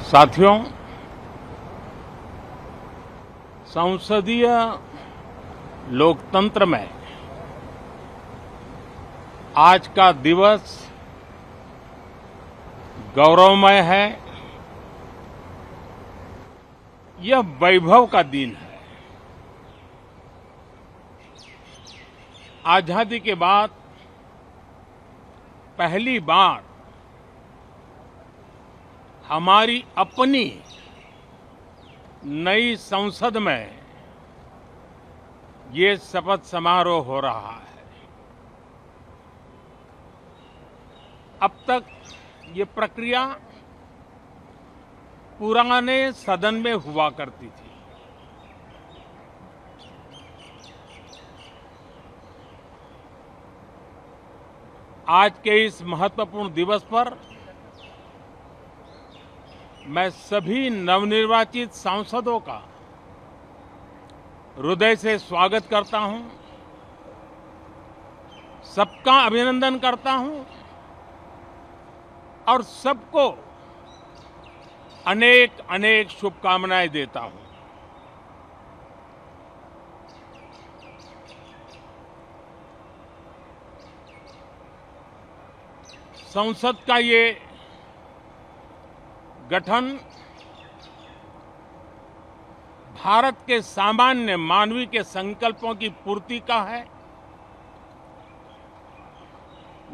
साथियों, संसदीय लोकतंत्र में आज का दिवस गौरवमय है। यह वैभव का दिन है। आजादी के बाद पहली बार हमारी अपनी नई संसद में ये शपथ समारोह हो रहा है। अब तक ये प्रक्रिया पुराने सदन में हुआ करती थी। आज के इस महत्वपूर्ण दिवस पर मैं सभी नवनिर्वाचित सांसदों का हृदय से स्वागत करता हूं, सबका अभिनंदन करता हूं और सबको अनेक अनेक शुभकामनाएं देता हूं। संसद का ये गठन भारत के सामान्य मानवीय के संकल्पों की पूर्ति का है।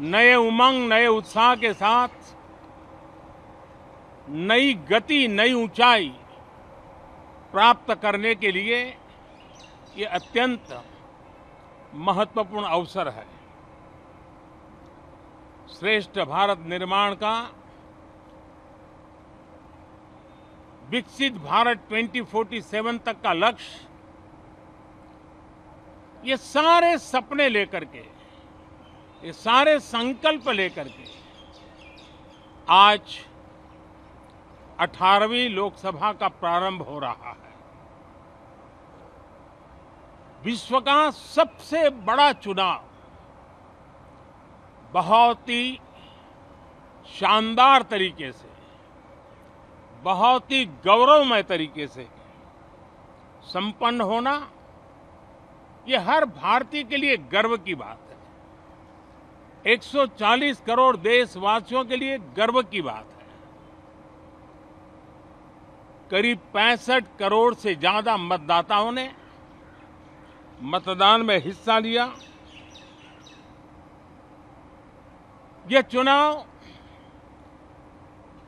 नए उमंग, नए उत्साह के साथ नई गति, नई ऊंचाई प्राप्त करने के लिए ये अत्यंत महत्वपूर्ण अवसर है। श्रेष्ठ भारत निर्माण का, विकसित भारत 2047 तक का लक्ष्य, ये सारे सपने लेकर के, ये सारे संकल्प लेकर के आज 18वीं लोकसभा का प्रारंभ हो रहा है। विश्व का सबसे बड़ा चुनाव बहुत ही शानदार तरीके से, बहुत ही गौरवमय तरीके से संपन्न होना, ये हर भारतीय के लिए गर्व की बात है। 140 करोड़ देशवासियों के लिए गर्व की बात है। करीब 65 करोड़ से ज्यादा मतदाताओं ने मतदान में हिस्सा लिया। यह चुनाव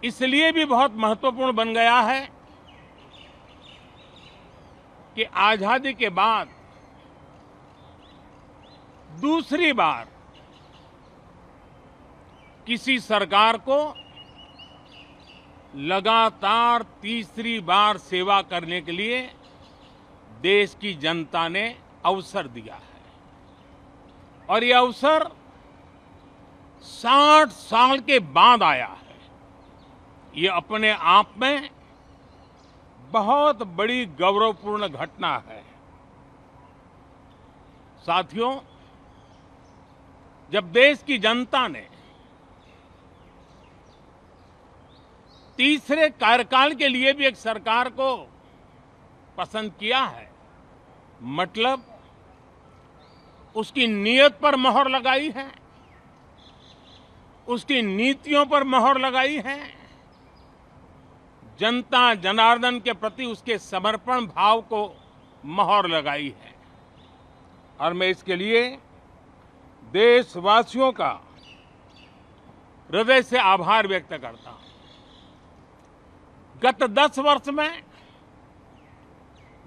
इसलिए भी बहुत महत्वपूर्ण बन गया है कि आजादी के बाद दूसरी बार किसी सरकार को लगातार तीसरी बार सेवा करने के लिए देश की जनता ने अवसर दिया है और यह अवसर 60 साल के बाद आया है। ये अपने आप में बहुत बड़ी गौरवपूर्ण घटना है। साथियों, जब देश की जनता ने तीसरे कार्यकाल के लिए भी एक सरकार को पसंद किया है, मतलब उसकी नीयत पर मोहर लगाई है, उसकी नीतियों पर मोहर लगाई है, जनता जनार्दन के प्रति उसके समर्पण भाव को मोहर लगाई है और मैं इसके लिए देशवासियों का हृदय से आभार व्यक्त करता हूं। गत 10 वर्ष में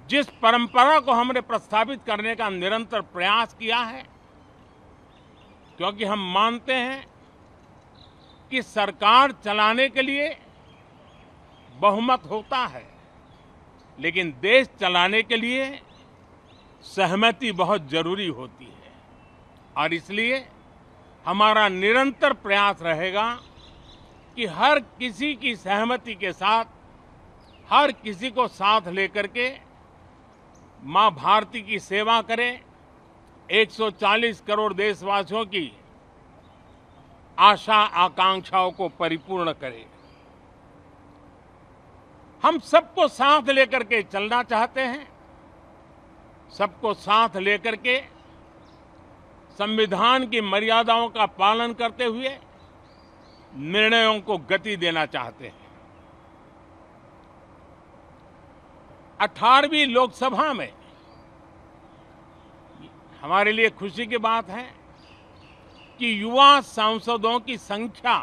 जिस परंपरा को हमने प्रस्थापित करने का निरंतर प्रयास किया है, क्योंकि हम मानते हैं कि सरकार चलाने के लिए बहुमत होता है, लेकिन देश चलाने के लिए सहमति बहुत जरूरी होती है और इसलिए हमारा निरंतर प्रयास रहेगा कि हर किसी की सहमति के साथ, हर किसी को साथ लेकर के मां भारती की सेवा करें, 140 करोड़ देशवासियों की आशा आकांक्षाओं को परिपूर्ण करें। हम सबको साथ लेकर के चलना चाहते हैं, सबको साथ लेकर के संविधान की मर्यादाओं का पालन करते हुए निर्णयों को गति देना चाहते हैं। 18वीं लोकसभा में हमारे लिए खुशी की बात है कि युवा सांसदों की संख्या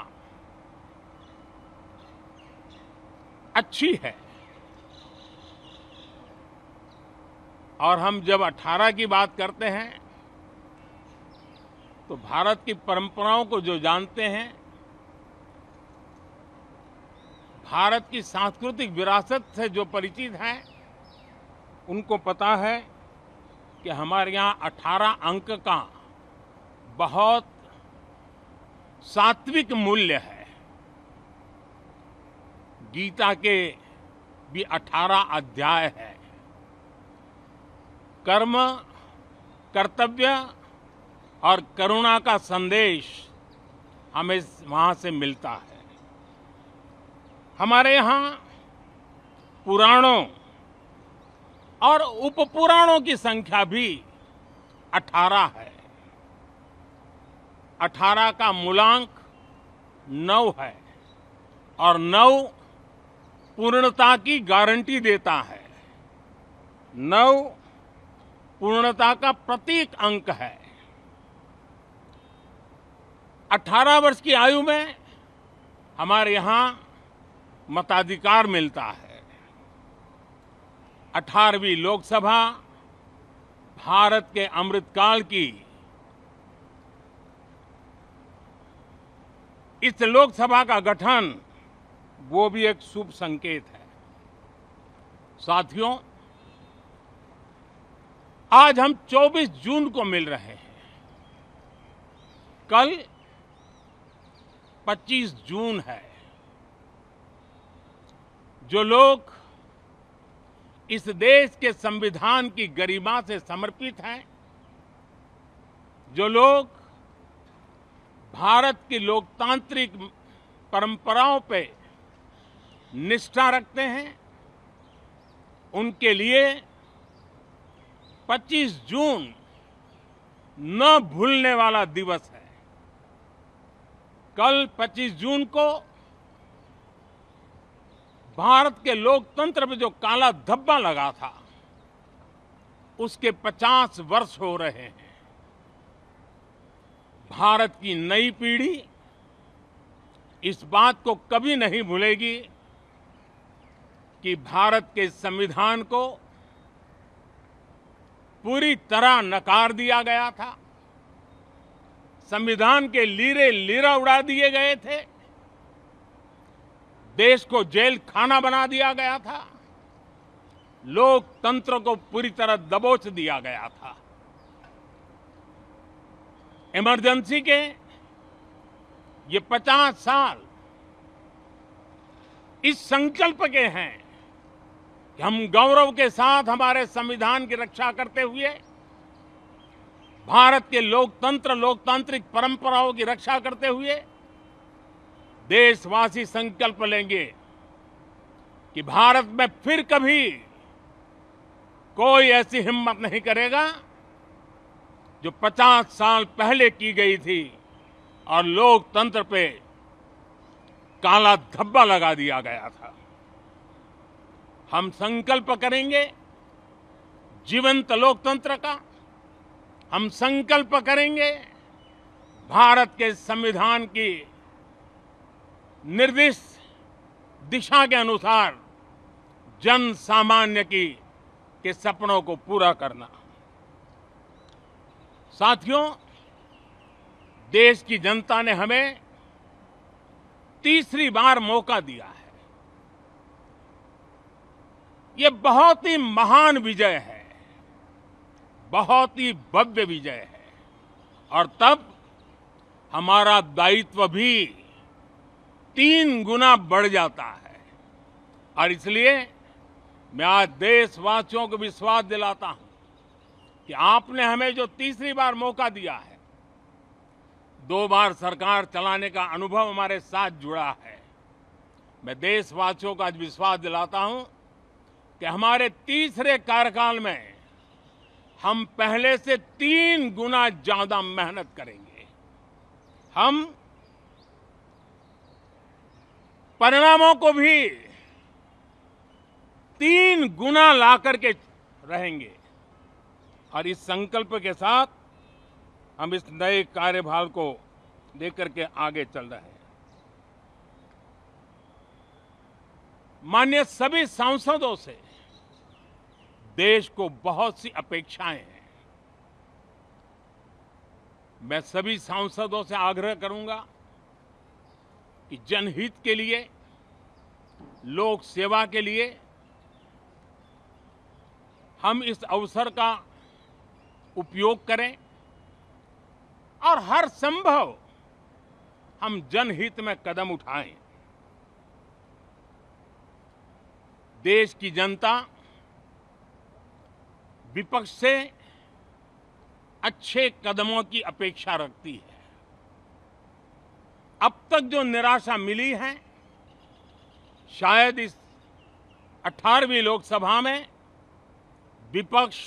अच्छी है। और हम जब 18 की बात करते हैं तो भारत की परंपराओं को जो जानते हैं, भारत की सांस्कृतिक विरासत से जो परिचित हैं, उनको पता है कि हमारे यहाँ 18 अंक का बहुत सात्विक मूल्य है। गीता के भी 18 अध्याय है। कर्म, कर्तव्य और करुणा का संदेश हमें वहां से मिलता है। हमारे यहाँ पुराणों और उपपुराणों की संख्या भी 18 है। 18 का मूलांक 9 है और 9 पूर्णता की गारंटी देता है। 9 पूर्णता का प्रतीक अंक है। 18 वर्ष की आयु में हमारे यहाँ मताधिकार मिलता है। 18वीं लोकसभा भारत के अमृतकाल की इस लोकसभा का गठन वो भी एक शुभ संकेत है। साथियों, आज हम 24 जून को मिल रहे हैं। कल 25 जून है। जो लोग इस देश के संविधान की गरिमा से समर्पित हैं, जो लोग भारत की लोकतांत्रिक परंपराओं पे निष्ठा रखते हैं, उनके लिए 25 जून न भूलने वाला दिवस है। कल 25 जून को भारत के लोकतंत्र में जो काला धब्बा लगा था, उसके 50 वर्ष हो रहे हैं। भारत की नई पीढ़ी इस बात को कभी नहीं भूलेगी कि भारत के संविधान को पूरी तरह नकार दिया गया था। संविधान के लीरे लीरा उड़ा दिए गए थे। देश को जेल खाना बना दिया गया था। लोकतंत्र को पूरी तरह दबोच दिया गया था। इमरजेंसी के ये 50 साल इस संकल्प के हैं कि हम गौरव के साथ हमारे संविधान की रक्षा करते हुए भारत के लोकतंत्र, लोकतांत्रिक परंपराओं की रक्षा करते हुए देशवासी संकल्प लेंगे कि भारत में फिर कभी कोई ऐसी हिम्मत नहीं करेगा जो 50 साल पहले की गई थी और लोकतंत्र पे काला धब्बा लगा दिया गया था। हम संकल्प करेंगे जीवंत लोकतंत्र का। हम संकल्प करेंगे भारत के संविधान की निर्दिष्ट दिशा के अनुसार जन सामान्य के सपनों को पूरा करना। साथियों, देश की जनता ने हमें तीसरी बार मौका दिया है। ये बहुत ही महान विजय है, बहुत ही भव्य विजय है और तब हमारा दायित्व भी 3 गुना बढ़ जाता है। और इसलिए मैं आज देशवासियों को विश्वास दिलाता हूं कि आपने हमें जो तीसरी बार मौका दिया है, 2 बार सरकार चलाने का अनुभव हमारे साथ जुड़ा है। मैं देशवासियों को आज विश्वास दिलाता हूं कि हमारे तीसरे कार्यकाल में हम पहले से 3 गुना ज्यादा मेहनत करेंगे। हम परिणामों को भी 3 गुना ला करके रहेंगे और इस संकल्प के साथ हम इस नए कार्यभार को लेकर के आगे चल रहे हैं। माननीय सभी सांसदों से देश को बहुत सी अपेक्षाएं हैं। मैं सभी सांसदों से आग्रह करूंगा कि जनहित के लिए, लोक सेवा के लिए हम इस अवसर का उपयोग करें और हर संभव हम जनहित में कदम उठाएं। देश की जनता विपक्ष से अच्छे कदमों की अपेक्षा रखती है। अब तक जो निराशा मिली है, शायद इस 18वीं लोकसभा में विपक्ष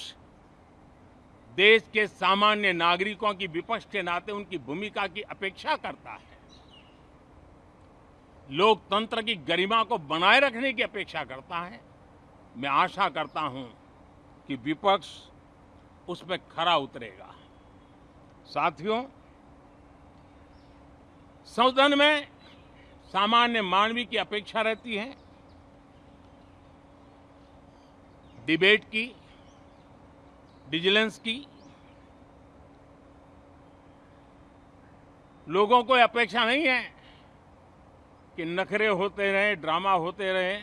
देश के सामान्य नागरिकों की विपक्ष के नाते उनकी भूमिका की अपेक्षा करता है, लोकतंत्र की गरिमा को बनाए रखने की अपेक्षा करता है। मैं आशा करता हूं कि विपक्ष उसमें खरा उतरेगा। साथियों, सदन में सामान्य मानवीय की अपेक्षा रहती है डिबेट की, विजिलेंस की। लोगों को अपेक्षा नहीं है कि नखरे होते रहे, ड्रामा होते रहे,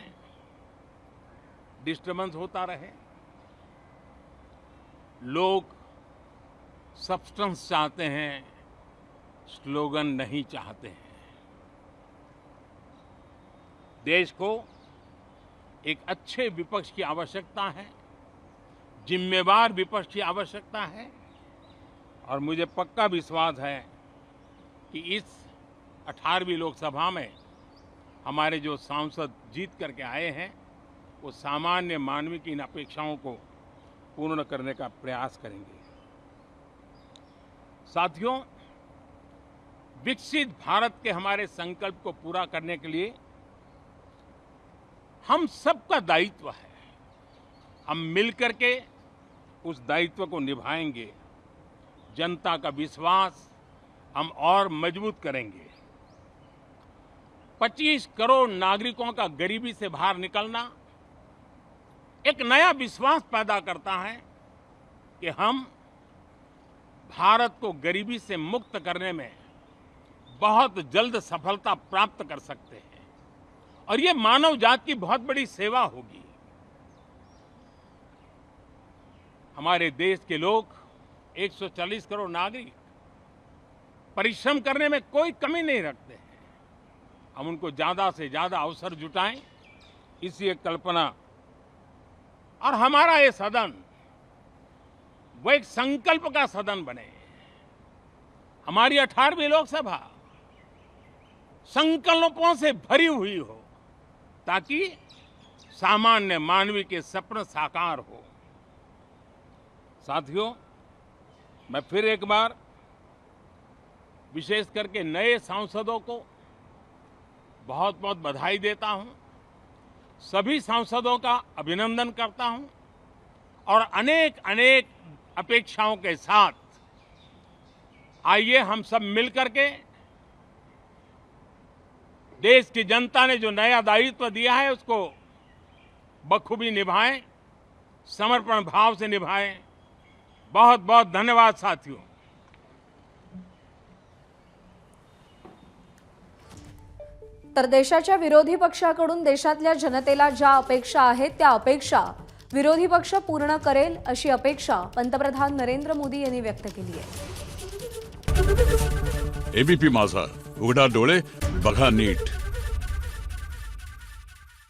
डिस्टर्बेंस होता रहे। लोग सब्सटेंस चाहते हैं, स्लोगन नहीं चाहते हैं। देश को एक अच्छे विपक्ष की आवश्यकता है, जिम्मेवार विपक्ष की आवश्यकता है और मुझे पक्का विश्वास है कि इस 18वीं लोकसभा में हमारे जो सांसद जीत करके आए हैं वो सामान्य मानवीय की इन अपेक्षाओं को पूर्ण करने का प्रयास करेंगे। साथियों, विकसित भारत के हमारे संकल्प को पूरा करने के लिए हम सबका दायित्व है। हम मिलकर के उस दायित्व को निभाएंगे। जनता का विश्वास हम और मजबूत करेंगे। 25 करोड़ नागरिकों का गरीबी से बाहर निकलना एक नया विश्वास पैदा करता है कि हम भारत को गरीबी से मुक्त करने में बहुत जल्द सफलता प्राप्त कर सकते हैं और ये मानव जाति की बहुत बड़ी सेवा होगी। हमारे देश के लोग 140 करोड़ नागरिक परिश्रम करने में कोई कमी नहीं रखते हैं। हम उनको ज्यादा से ज्यादा अवसर जुटाएं, इसी एक कल्पना। और हमारा ये सदन वो एक संकल्प का सदन बने। हमारी 18वीं लोकसभा संकल्पों से भरी हुई हो ताकि सामान्य मानवीय के सपने साकार हो। साथियों, मैं फिर एक बार विशेष करके नए सांसदों को बहुत बहुत बधाई देता हूं। सभी सांसदों का अभिनंदन करता हूं और अनेक अनेक अपेक्षाओं के साथ आइए हम सब मिलकर के देश की जनता ने जो नया दायित्व दिया है उसको बखूबी निभाएं, समर्पण भाव से निभाएं। बहुत बहुत धन्यवाद साथियों। तर देशाच्या विरोधी पक्षाकडून देशातल्या जनतेला ज्या अपेक्षा आहेत त्या अपेक्षा विरोधी पक्ष पूर्ण करेल अशी अपेक्षा पंतप्रधान नरेंद्र मोदी यांनी व्यक्त केली आहे। एबीपी माझा, उघडा डोळे बघा नीट।